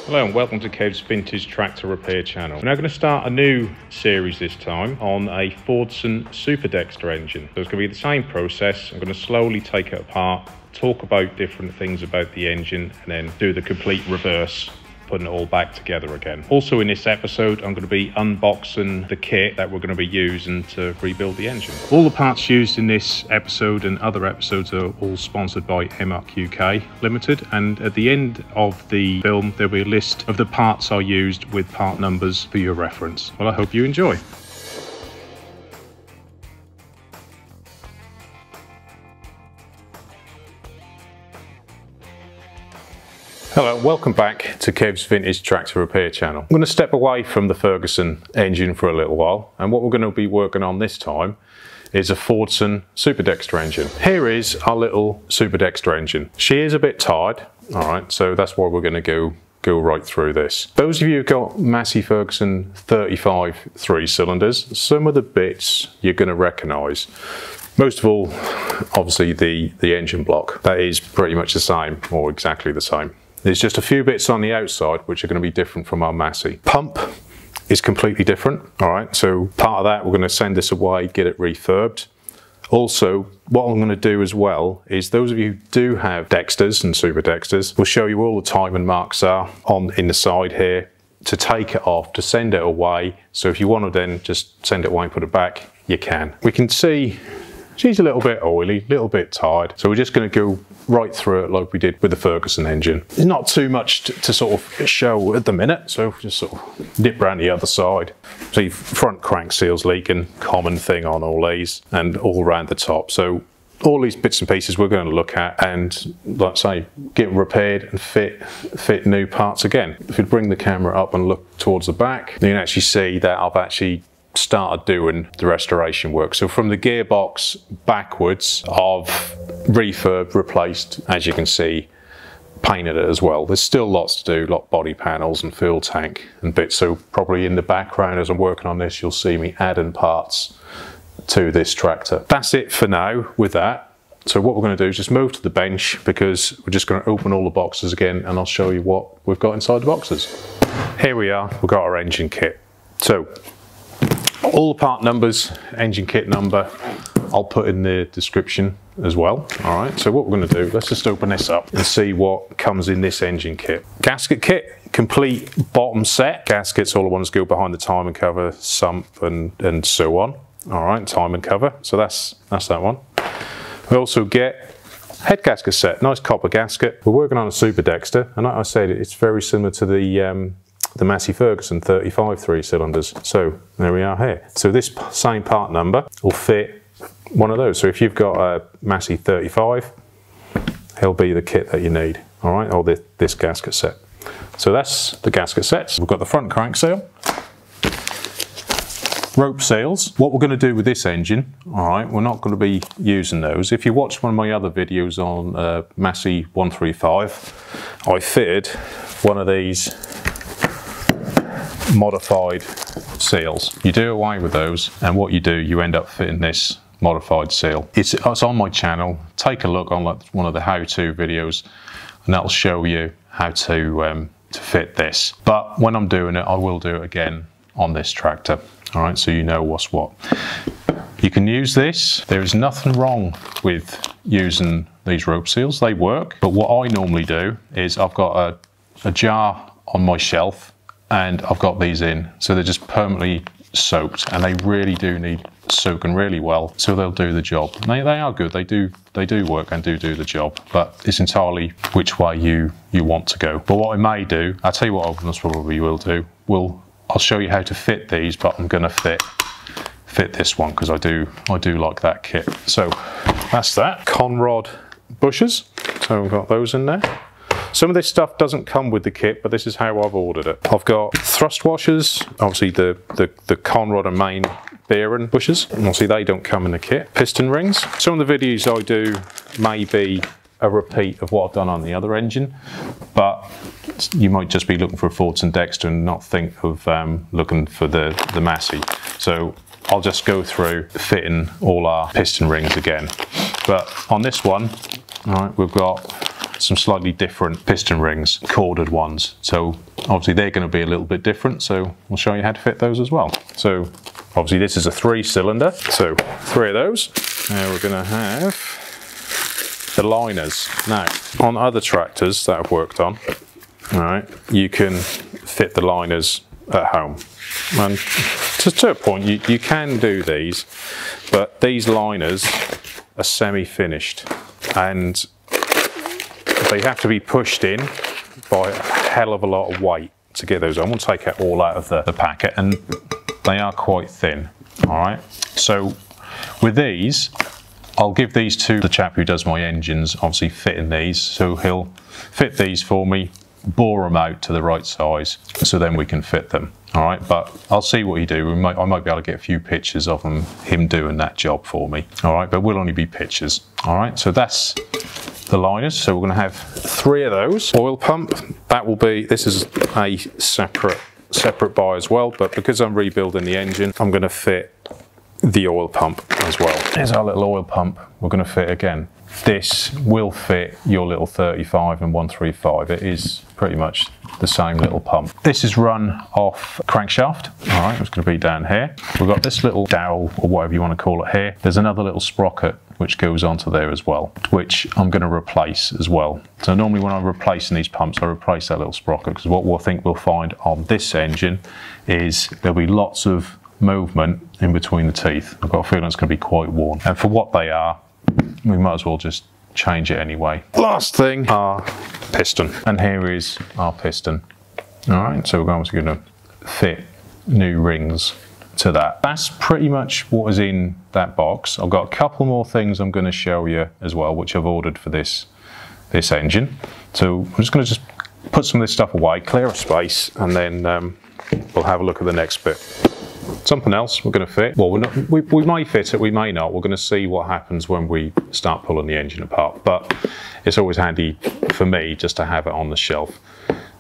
Hello and welcome to Kev's Vintage Tractor Repair channel. We're now going to start a new series this time on a Fordson Super Dexta engine. So it's going to be the same process. I'm going to slowly take it apart, talk about different things about the engine, and then do the complete reverse, putting it all back together again. Also in this episode, I'm going to be unboxing the kit that we're going to be using to rebuild the engine. All the parts used in this episode and other episodes are all sponsored by MRQK Limited, and at the end of the film there'll be a list of the parts I used with part numbers for your reference. Well, I hope you enjoy. Hello, welcome back to Kev's Vintage Tractor Repair channel. I'm going to step away from the Fordson engine for a little while, and what we're going to be working on this time is a Fordson Super Dexta engine. Here is our little Super Dexta engine. She is a bit tired, alright, so that's why we're going to go right through this. Those of you who've got Massey Ferguson 35 3-cylinders, some of the bits you're going to recognise. Most of all, obviously the engine block. That is pretty much the same, or exactly the same. There's just a few bits on the outside which are going to be different from our Massey. Pump is completely different, all right? So part of that, we're going to send this away, get it refurbed. Also, what I'm going to do as well is those of you who do have Dexters and Super Dexters, we'll show you where all the timing marks are in the side here, to take it off, to send it away. So if you want to then just send it away and put it back, you can. We can see she's a little bit oily, a little bit tired. So we're just going to go right through it like we did with the Ferguson engine. There's not too much to sort of show at the minute, so just sort of nip around the other side. See, front crank seals leaking, common thing on all these, and all around the top. So all these bits and pieces we're going to look at and, like I say, get repaired and fit new parts again. If you bring the camera up and look towards the back, you can actually see that I've actually started doing the restoration work. So from the gearbox backwards, I've refurbed, replaced, as you can see, painted it as well. There's still lots to do, lot body panels and fuel tank and bits. So probably in the background as I'm working on this, you'll see me adding parts to this tractor. That's it for now with that. So what we're going to do is just move to the bench, because we're just going to open all the boxes again and I'll show you what we've got inside the boxes. Here we are, we've got our engine kit. So all the part numbers, engine kit number, I'll put in the description as well. All right, so what we're going to do, let's just open this up and see what comes in this engine kit. Gasket kit, complete bottom set. Gaskets, all the ones go behind the timing cover, sump and so on. All right, timing cover, so that's that one. We also get head gasket set, nice copper gasket. We're working on a Super Dexta, and like I said, it's very similar to the Massey Ferguson 35 3-cylinders. So there we are here. So this same part number will fit one of those. So if you've got a Massey 35, it'll be the kit that you need, all right, or this gasket set. So that's the gasket sets. We've got the front crank seal, rope seals. What we're going to do with this engine, all right, we're not going to be using those. If you watch one of my other videos on Massey 135, I fitted one of these modified seals. You do away with those, and what you do, you end up fitting this modified seal. It's on my channel. Take a look on like one of the how-to videos, and that'll show you how to fit this. But when I'm doing it, I will do it again on this tractor. All right, so you know what's what. You can use this. There is nothing wrong with using these rope seals. They work. But what I normally do is I've got a jar on my shelf, and I've got these in, so they're just permanently soaked, and they really do need soaking really well, so they'll do the job. They are good, they do work and do the job, but it's entirely which way you want to go. But what I may do, I'll tell you what I most probably will do, I'll show you how to fit these, but I'm gonna fit this one because I do like that kit. So that's that. Conrod bushes, so we've got those in there. Some of this stuff doesn't come with the kit, but this is how I've ordered it. I've got thrust washers, obviously the Conrod and main bearing bushes, and obviously they don't come in the kit. Piston rings. Some of the videos I do may be a repeat of what I've done on the other engine, but you might just be looking for a Fordson Dexta and not think of looking for the Massey. So I'll just go through fitting all our piston rings again. But on this one, all right, we've got some slightly different piston rings, corded ones. So obviously they're going to be a little bit different, so we'll show you how to fit those as well. So obviously this is a 3-cylinder, so 3 of those. Now we're going to have the liners. Now on other tractors that I've worked on, all right, you can fit the liners at home, and to a point you can do these, but these liners are semi-finished and they have to be pushed in by a hell of a lot of weight to get those on. We'll take it all out of the packet, and they are quite thin. All right, so with these, I'll give these to the chap who does my engines, obviously fitting these, so he'll fit these for me, bore them out to the right size, so then we can fit them. All right, but I'll see what you do. I might be able to get a few pictures of him doing that job for me. All right, but we'll only be pictures. All right, so that's the liners. So we're going to have 3 of those. Oil pump, that will be, this is a separate buy as well, but because I'm rebuilding the engine, I'm going to fit the oil pump as well. Here's our little oil pump we're going to fit again. This will fit your little 35 and 135. It is pretty much the same little pump. This is run off crankshaft. All right, it's going to be down here. We've got this little dowel, or whatever you want to call it here. There's another little sprocket which goes onto there as well, which I'm going to replace as well. So normally when I'm replacing these pumps, I replace that little sprocket, because what I think we'll find on this engine is there'll be lots of movement in between the teeth. I've got a feeling it's going to be quite worn. And for what they are, we might as well just change it anyway. Last thing, our piston. And here is our piston. All right, so we're obviously going to fit new rings to that. That's pretty much what is in that box. I've got a couple more things I'm going to show you as well, which I've ordered for this engine. So I'm just going to put some of this stuff away, clear a space, and then we'll have a look at the next bit. Something else we're going to fit. Well, we may fit it, we may not. We're going to see what happens when we start pulling the engine apart. But it's always handy for me just to have it on the shelf.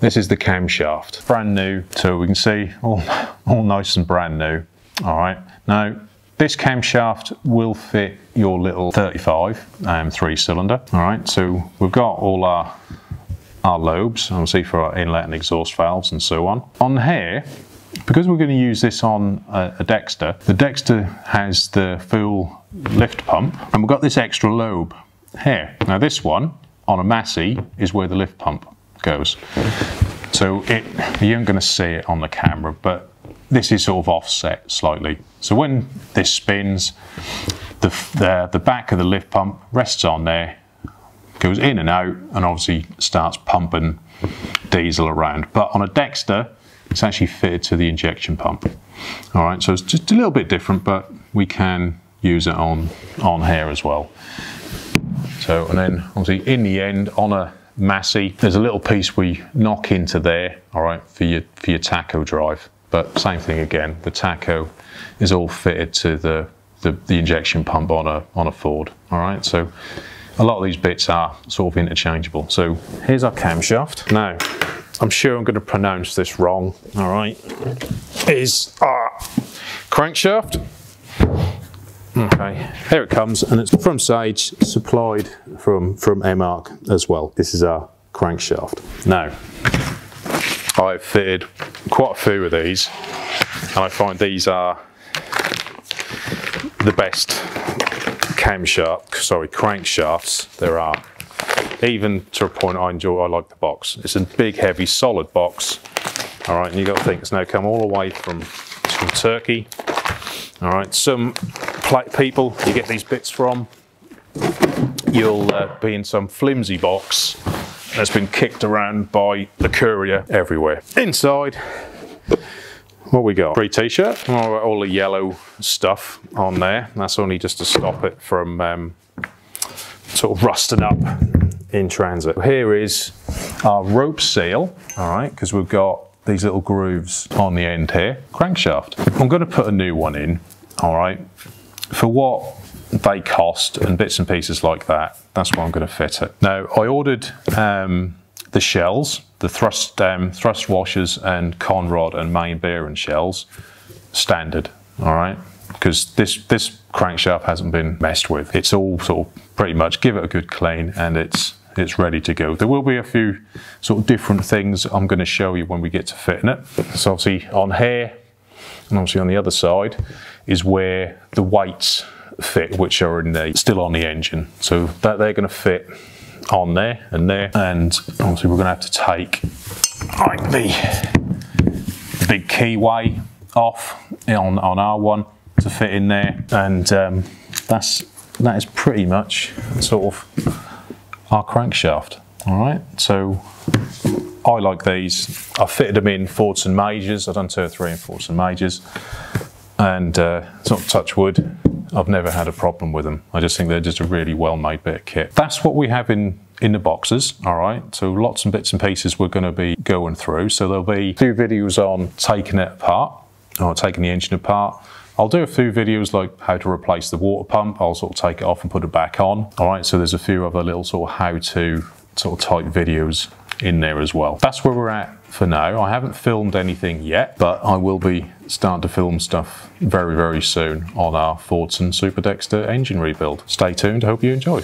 This is the camshaft, brand new, so we can see all nice and brand new. All right, now this camshaft will fit your little 35 3-cylinder. All right, so we've got all our lobes, obviously for our inlet and exhaust valves and so on. On here, because we're going to use this on a Dexta, the Dexta has the full lift pump, and we've got this extra lobe here. Now this one on a Massey is where the lift pump goes. So you aren't going to see it on the camera, but this is sort of offset slightly. So when this spins, the back of the lift pump rests on there, goes in and out, and obviously starts pumping diesel around. But on a Dexta, it's actually fitted to the injection pump. All right, so it's just a little bit different, but we can use it on here as well. So, and then obviously in the end, on a Massey, there's a little piece we knock into there, all right, for your tacho drive. But same thing again, the tacho is all fitted to the injection pump on a Ford. All right, so a lot of these bits are sort of interchangeable. So here's our camshaft. Now, I'm sure I'm going to pronounce this wrong. All right, is our crankshaft. Okay, here it comes, and it's from Sage, supplied from MARC as well. This is our crankshaft. Now, I've fitted quite a few of these, and I find these are the best crankshafts there are. Even to a point I like the box. It's a big, heavy, solid box. All right, and you got to think it's now come all the way from Turkey. All right, some people you get these bits from, you'll be in some flimsy box that's been kicked around by the courier everywhere. Inside, what we got? Free t-shirt, all the yellow stuff on there. That's only just to stop it from sort of rusting up in transit. Here is our rope seal, all right, because we've got these little grooves on the end here. Crankshaft. I'm going to put a new one in, all right, for what they cost and bits and pieces like that. That's why I'm going to fit it. Now, I ordered the shells, the thrust washers and conrod and main bearing shells, standard, all right, because this crankshaft hasn't been messed with. It's all sort of pretty much give it a good clean, and it's it's ready to go. There will be a few sort of different things I'm going to show you when we get to fitting it. So obviously on here, and obviously on the other side is where the weights fit, which are still on the engine. So that they're going to fit on there, and obviously we're going to have to take like the big keyway off on our one to fit in there, and that is pretty much sort of our crankshaft. All right, so I like these. I fitted them in Fordson majors. I've done 2 or 3 in Fordson majors, and sort of touch wood, I've never had a problem with them. I just think they're just a really well-made bit of kit. That's what we have in the boxes. All right, so lots and bits and pieces we're going to be going through. So there'll be 2 videos on taking it apart, or taking the engine apart. I'll do a few videos like how to replace the water pump. I'll sort of take it off and put it back on. All right, so there's a few other little sort of how-to sort of type videos in there as well. That's where we're at for now. I haven't filmed anything yet, but I will be starting to film stuff very, very soon on our Fordson Super Dexta engine rebuild. Stay tuned, I hope you enjoy.